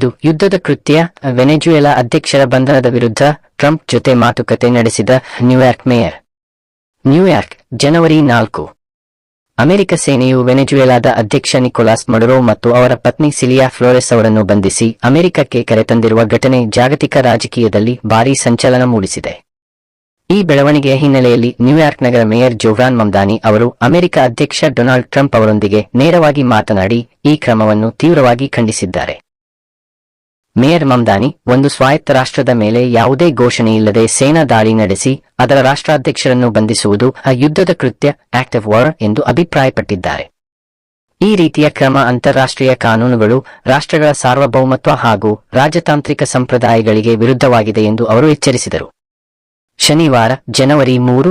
5 ಯುದ್ಧದ ಕೃತ್ಯ ವೆನೆಜುವೆಲಾ ಅಧ್ಯಕ್ಷರ ಬಂಧನದ ವಿರುದ್ಧ ಟ್ರಂಪ್ ಜೊತೆ ಮಾತುಕತೆ ನಡೆಸಿದ ನ್ಯೂಯಾರ್ಕ್ ಮೇಯರ್. ನ್ಯೂಯಾರ್ಕ್, ಜನವರಿ 4. ಅಮೆರಿಕ ಸೇನೆಯು ವೆನೆಜುವೆಲಾದ ಅಧ್ಯಕ್ಷ ನಿಕೋಲಾಸ್ ಮಡುರೋ ಮತ್ತು ಅವರ ಪತ್ನಿ ಸಿಲಿಯಾ ಫ್ಲೋರೆಸ್ ಅವರನ್ನು ಬಂಧಿಸಿ ಅಮೆರಿಕಕ್ಕೆ ಕರೆತಂದಿರುವ ಘಟನೆ ಜಾಗತಿಕ ರಾಜಕೀಯದಲ್ಲಿ ಭಾರೀ ಸಂಚಲನ ಮೂಡಿಸಿದೆ. ಈ ಬೆಳವಣಿಗೆಯ ಹಿನ್ನೆಲೆಯಲ್ಲಿ ನ್ಯೂಯಾರ್ಕ್ ನಗರ ಮೇಯರ್ ಜೋವ್ರಾನ್ ಮಮ್ದಾನಿ ಅವರು ಅಮೆರಿಕ ಅಧ್ಯಕ್ಷ ಡೊನಾಲ್ಡ್ ಟ್ರಂಪ್ ಅವರೊಂದಿಗೆ ನೇರವಾಗಿ ಮಾತನಾಡಿ ಈ ಕ್ರಮವನ್ನು ತೀವ್ರವಾಗಿ ಖಂಡಿಸಿದ್ದಾರೆ. ಮೇಯರ್ ಮಮ್ದಾನಿ, ಒಂದು ಸ್ವಾಯತ್ತ ರಾಷ್ಟ್ರದ ಮೇಲೆ ಯಾವುದೇ ಘೋಷಣೆಯಿಲ್ಲದೆ ಸೇನಾ ದಾಳಿ ನಡೆಸಿ ಅದರ ರಾಷ್ಟ್ರಾಧ್ಯಕ್ಷರನ್ನು ಬಂಧಿಸುವುದು ಯುದ್ಧದ ಕೃತ್ಯ, ಆಕ್ಟ್ ಆಫ್ ವಾರ್ ಎಂದು ಅಭಿಪ್ರಾಯಪಟ್ಟಿದ್ದಾರೆ. ಈ ರೀತಿಯ ಕ್ರಮ ಅಂತಾರಾಷ್ಟ್ರೀಯ ಕಾನೂನುಗಳು, ರಾಷ್ಟ್ರಗಳ ಸಾರ್ವಭೌಮತ್ವ ಹಾಗೂ ರಾಜತಾಂತ್ರಿಕ ಸಂಪ್ರದಾಯಗಳಿಗೆ ವಿರುದ್ಧವಾಗಿದೆ ಎಂದು ಅವರು ಎಚ್ಚರಿಸಿದರು. ಶನಿವಾರ, ಜನವರಿ 3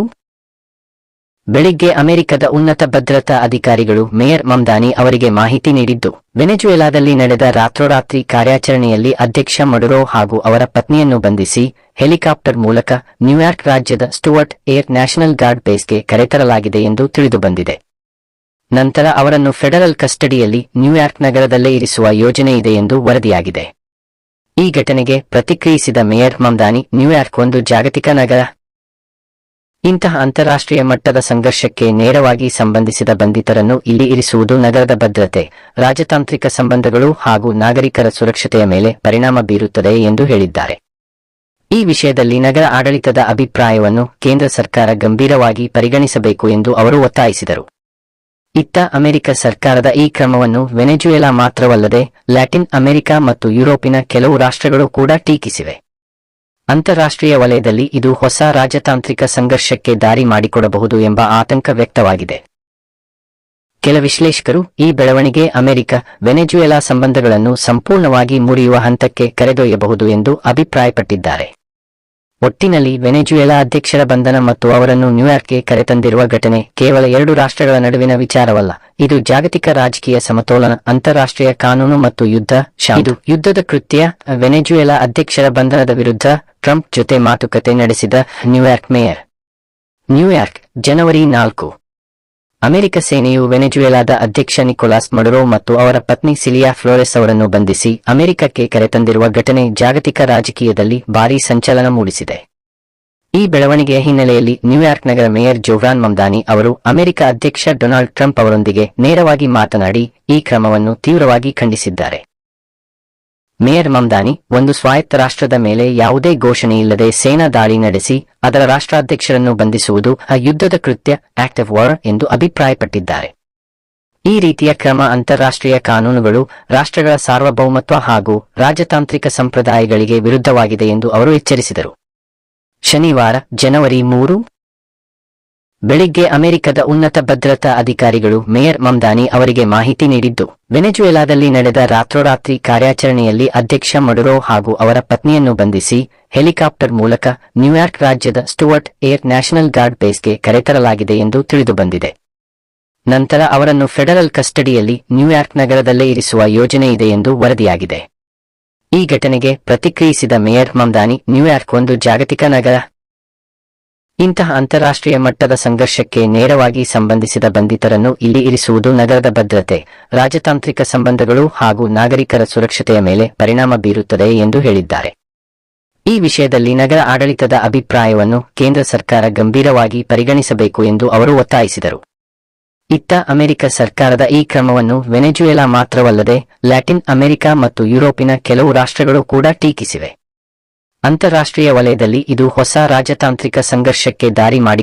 ಬೆಳಿಗ್ಗೆ ಅಮೆರಿಕದ ಉನ್ನತ ಭದ್ರತಾ ಅಧಿಕಾರಿಗಳು ಮೇಯರ್ ಮಮ್ದಾನಿ ಅವರಿಗೆ ಮಾಹಿತಿ ನೀಡಿದ್ದು, ವೆನೆಜುವೆಲಾದಲ್ಲಿ ನಡೆದ ರಾತ್ರೋರಾತ್ರಿ ಕಾರ್ಯಾಚರಣೆಯಲ್ಲಿ ಅಧ್ಯಕ್ಷ ಮಡುರೋ ಹಾಗೂ ಅವರ ಪತ್ನಿಯನ್ನು ಬಂಧಿಸಿ ಹೆಲಿಕಾಪ್ಟರ್ ಮೂಲಕ ನ್ಯೂಯಾರ್ಕ್ ರಾಜ್ಯದ ಸ್ಟುವರ್ಟ್ ಏರ್ ನ್ಯಾಷನಲ್ ಗಾರ್ಡ್ ಬೇಸ್ಗೆ ಕರೆತರಲಾಗಿದೆ ಎಂದು ತಿಳಿದುಬಂದಿದೆ. ನಂತರ ಅವರನ್ನು ಫೆಡರಲ್ ಕಸ್ಟಡಿಯಲ್ಲಿ ನ್ಯೂಯಾರ್ಕ್ ನಗರದಲ್ಲೇ ಇರಿಸುವ ಯೋಜನೆಯಿದೆ ಎಂದು ವರದಿಯಾಗಿದೆ. ಈ ಘಟನೆಗೆ ಪ್ರತಿಕ್ರಿಯಿಸಿದ ಮೇಯರ್ ಮಮ್ದಾನಿ, ನ್ಯೂಯಾರ್ಕ್ ಒಂದು ಜಾಗತಿಕ ನಗರ. ಇಂತಹ ಅಂತಾರಾಷ್ಟ್ರೀಯ ಮಟ್ಟದ ಸಂಘರ್ಷಕ್ಕೆ ನೇರವಾಗಿ ಸಂಬಂಧಿಸಿದ ಬಂಧಿತರನ್ನು ಇಲ್ಲಿ ಇರಿಸುವುದು ನಗರದ ಭದ್ರತೆ, ರಾಜತಾಂತ್ರಿಕ ಸಂಬಂಧಗಳು ಹಾಗೂ ನಾಗರಿಕರ ಸುರಕ್ಷತೆಯ ಮೇಲೆ ಪರಿಣಾಮ ಬೀರುತ್ತದೆ ಎಂದು ಹೇಳಿದ್ದಾರೆ. ಈ ವಿಷಯದಲ್ಲಿ ನಗರ ಆಡಳಿತದ ಅಭಿಪ್ರಾಯವನ್ನು ಕೇಂದ್ರ ಸರ್ಕಾರ ಗಂಭೀರವಾಗಿ ಪರಿಗಣಿಸಬೇಕು ಎಂದು ಅವರು ಒತ್ತಾಯಿಸಿದರು. ಇತ್ತ ಅಮೆರಿಕ ಸರ್ಕಾರದ ಈ ಕ್ರಮವನ್ನು ವೆನೆಜುವೆಲಾ ಮಾತ್ರವಲ್ಲದೆ ಲ್ಯಾಟಿನ್ ಅಮೆರಿಕ ಮತ್ತು ಯುರೋಪಿನ ಕೆಲವು ರಾಷ್ಟ್ರಗಳು ಕೂಡ ಟೀಕಿಸಿವೆ. ಅಂತಾರಾಷ್ಟ್ರೀಯ ವಲಯದಲ್ಲಿ ಇದು ಹೊಸ ರಾಜತಾಂತ್ರಿಕ ಸಂಘರ್ಷಕ್ಕೆ ದಾರಿ ಮಾಡಿಕೊಡಬಹುದು ಎಂಬ ಆತಂಕ ವ್ಯಕ್ತವಾಗಿದೆ. ಕೆಲ ವಿಶ್ಲೇಷಕರು ಈ ಬೆಳವಣಿಗೆ ಅಮೆರಿಕ ವೆನೆಜುವೆಲಾ ಸಂಬಂಧಗಳನ್ನು ಸಂಪೂರ್ಣವಾಗಿ ಮುರಿಯುವ ಹಂತಕ್ಕೆ ಕರೆದೊಯ್ಯಬಹುದು ಎಂದು ಅಭಿಪ್ರಾಯಪಟ್ಟಿದ್ದಾರೆ. ಒಟ್ಟಿನಲ್ಲಿ ವೆನೆಜುವೆಲಾ ಅಧ್ಯಕ್ಷರ ಬಂಧನ ಮತ್ತು ಅವರನ್ನು ನ್ಯೂಯಾರ್ಕ್ಗೆ ಕರೆತಂದಿರುವ ಘಟನೆ ಕೇವಲ ಎರಡು ರಾಷ್ಟ್ರಗಳ ನಡುವಿನ ವಿಚಾರವಲ್ಲ, ಇದು ಜಾಗತಿಕ ರಾಜಕೀಯ ಸಮತೋಲನ, ಅಂತಾರಾಷ್ಟ್ರೀಯ ಕಾನೂನು ಮತ್ತು ಯುದ್ಧದ ಕೃತ್ಯ ವೆನೆಜುವೆಲಾ ಅಧ್ಯಕ್ಷರ ಬಂಧನದ ವಿರುದ್ಧ ಟ್ರಂಪ್ ಜೊತೆ ಮಾತುಕತೆ ನಡೆಸಿದ ನ್ಯೂಯಾರ್ಕ್ ಮೇಯರ್. ನ್ಯೂಯಾರ್ಕ್, ಜನವರಿ 4. ಅಮೆರಿಕ ಸೇನೆಯು ವೆನೆಜುವೆಲಾದ ಅಧ್ಯಕ್ಷ ನಿಕೋಲಾಸ್ ಮಡುರೋ ಮತ್ತು ಅವರ ಪತ್ನಿ ಸಿಲಿಯಾ ಫ್ಲೋರೆಸ್ ಅವರನ್ನು ಬಂಧಿಸಿ ಅಮೆರಿಕಕ್ಕೆ ಕರೆತಂದಿರುವ ಘಟನೆ ಜಾಗತಿಕ ರಾಜಕೀಯದಲ್ಲಿ ಭಾರೀ ಸಂಚಲನ ಮೂಡಿಸಿದೆ. ಈ ಬೆಳವಣಿಗೆಯ ಹಿನ್ನೆಲೆಯಲ್ಲಿ ನ್ಯೂಯಾರ್ಕ್ ನಗರ ಮೇಯರ್ ಜೋವ್ರಾನ್ ಮಮ್ದಾನಿ ಅವರು ಅಮೆರಿಕ ಅಧ್ಯಕ್ಷ ಡೊನಾಲ್ಡ್ ಟ್ರಂಪ್ ಅವರೊಂದಿಗೆ ನೇರವಾಗಿ ಮಾತನಾಡಿ ಈ ಕ್ರಮವನ್ನು ತೀವ್ರವಾಗಿ ಖಂಡಿಸಿದ್ದಾರೆ. ಮೇಯರ್ ಮಮ್ದಾನಿ, ಒಂದು ಸ್ವಾಯತ್ತ ರಾಷ್ಟ್ರದ ಮೇಲೆ ಯಾವುದೇ ಘೋಷಣೆಯಿಲ್ಲದೆ ಸೇನಾ ದಾಳಿ ನಡೆಸಿ ಅದರ ರಾಷ್ಟ್ರಾಧ್ಯಕ್ಷರನ್ನು ಬಂಧಿಸುವುದು ಯುದ್ಧದ ಕೃತ್ಯ, ಆಕ್ಟ್ ಆಫ್ ವಾರ್ ಎಂದು ಅಭಿಪ್ರಾಯಪಟ್ಟಿದ್ದಾರೆ. ಈ ರೀತಿಯ ಕ್ರಮ ಅಂತಾರಾಷ್ಟ್ರೀಯ ಕಾನೂನುಗಳು, ರಾಷ್ಟ್ರಗಳ ಸಾರ್ವಭೌಮತ್ವ ಹಾಗೂ ರಾಜತಾಂತ್ರಿಕ ಸಂಪ್ರದಾಯಗಳಿಗೆ ವಿರುದ್ಧವಾಗಿದೆ ಎಂದು ಅವರು ಎಚ್ಚರಿಸಿದರು. ಶನಿವಾರ, ಜನವರಿ 3 ಬೆಳಿಗ್ಗೆ ಅಮೆರಿಕದ ಉನ್ನತ ಭದ್ರತಾ ಅಧಿಕಾರಿಗಳು ಮೇಯರ್ ಮಮ್ದಾನಿ ಅವರಿಗೆ ಮಾಹಿತಿ ನೀಡಿದ್ದು, ವೆನೆಜುವೆಲಾದಲ್ಲಿ ನಡೆದ ರಾತ್ರೋರಾತ್ರಿ ಕಾರ್ಯಾಚರಣೆಯಲ್ಲಿ ಅಧ್ಯಕ್ಷ ಮಡುರೋ ಹಾಗೂ ಅವರ ಪತ್ನಿಯನ್ನು ಬಂಧಿಸಿ ಹೆಲಿಕಾಪ್ಟರ್ ಮೂಲಕ ನ್ಯೂಯಾರ್ಕ್ ರಾಜ್ಯದ ಸ್ಟುವರ್ಟ್ ಏರ್ ನ್ಯಾಷನಲ್ ಗಾರ್ಡ್ ಬೇಸ್ಗೆ ಕರೆತರಲಾಗಿದೆ ಎಂದು ತಿಳಿದುಬಂದಿದೆ. ನಂತರ ಅವರನ್ನು ಫೆಡರಲ್ ಕಸ್ಟಡಿಯಲ್ಲಿ ನ್ಯೂಯಾರ್ಕ್ ನಗರದಲ್ಲೇ ಇರಿಸುವ ಯೋಜನೆಯಿದೆ ಎಂದು ವರದಿಯಾಗಿದೆ. ಈ ಘಟನೆಗೆ ಪ್ರತಿಕ್ರಿಯಿಸಿದ ಮೇಯರ್ ಮಮ್ದಾನಿ, ನ್ಯೂಯಾರ್ಕ್ ಒಂದು ಜಾಗತಿಕ ನಗರ. ಇಂತಹ ಅಂತಾರಾಷ್ಟ್ರೀಯ ಮಟ್ಟದ ಸಂಘರ್ಷಕ್ಕೆ ನೇರವಾಗಿ ಸಂಬಂಧಿಸಿದ ಬಂಧಿತರನ್ನು ಇಲ್ಲಿ ಇರಿಸುವುದು ನಗರದ ಭದ್ರತೆ, ರಾಜತಾಂತ್ರಿಕ ಸಂಬಂಧಗಳು ಹಾಗೂ ನಾಗರಿಕರ ಸುರಕ್ಷತೆಯ ಮೇಲೆ ಪರಿಣಾಮ ಬೀರುತ್ತದೆ ಎಂದು ಹೇಳಿದ್ದಾರೆ. ಈ ವಿಷಯದಲ್ಲಿ ನಗರ ಆಡಳಿತದ ಅಭಿಪ್ರಾಯವನ್ನು ಕೇಂದ್ರ ಸರ್ಕಾರ ಗಂಭೀರವಾಗಿ ಪರಿಗಣಿಸಬೇಕು ಎಂದು ಅವರು ಒತ್ತಾಯಿಸಿದರು. ಇತ್ತ ಅಮೆರಿಕ ಸರ್ಕಾರದ ಈ ಕ್ರಮವನ್ನು ವೆನೆಜುವೆಲಾ ಮಾತ್ರವಲ್ಲದೆ ಲ್ಯಾಟಿನ್ ಅಮೆರಿಕ ಮತ್ತು ಯುರೋಪಿನ ಕೆಲವು ರಾಷ್ಟ್ರಗಳು ಕೂಡ ಟೀಕಿಸಿವೆ. ಅಂತಾರಾಷ್ಟ್ರೀಯ ವಲಯದಲ್ಲಿ ಇದು ಹೊಸ ರಾಜತಾಂತ್ರಿಕ ಸಂಘರ್ಷಕ್ಕೆ ದಾರಿ